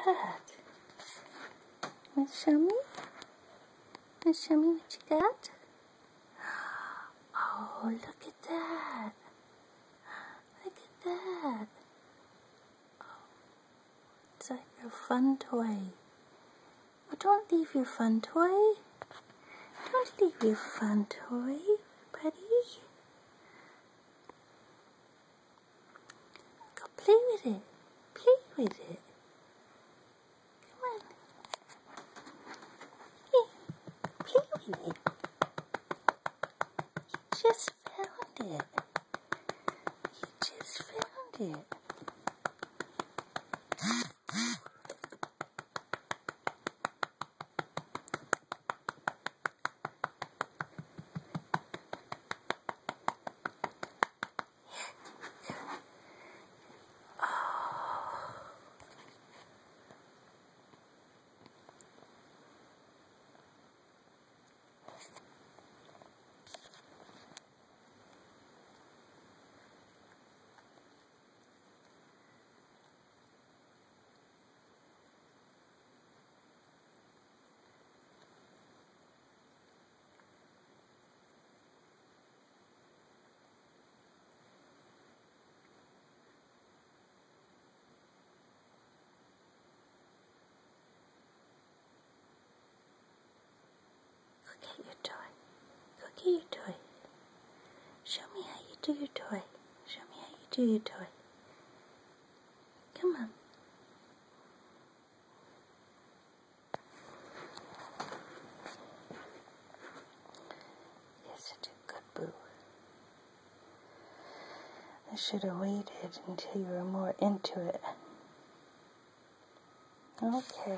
got? Want to show me? Want to show me what you got? Oh, look at that. Look at that. Oh, it's like your fun toy. Oh, don't leave your fun toy. Don't leave your fun toy, buddy. Go play with it. Play with it. Come on. Hey, play with it. You just found it. You just found it. Go get your toy. Go get your toy. Show me how you do your toy. Show me how you do your toy. Come on. You're such a good boo. I should have waited until you were more into it. Okay.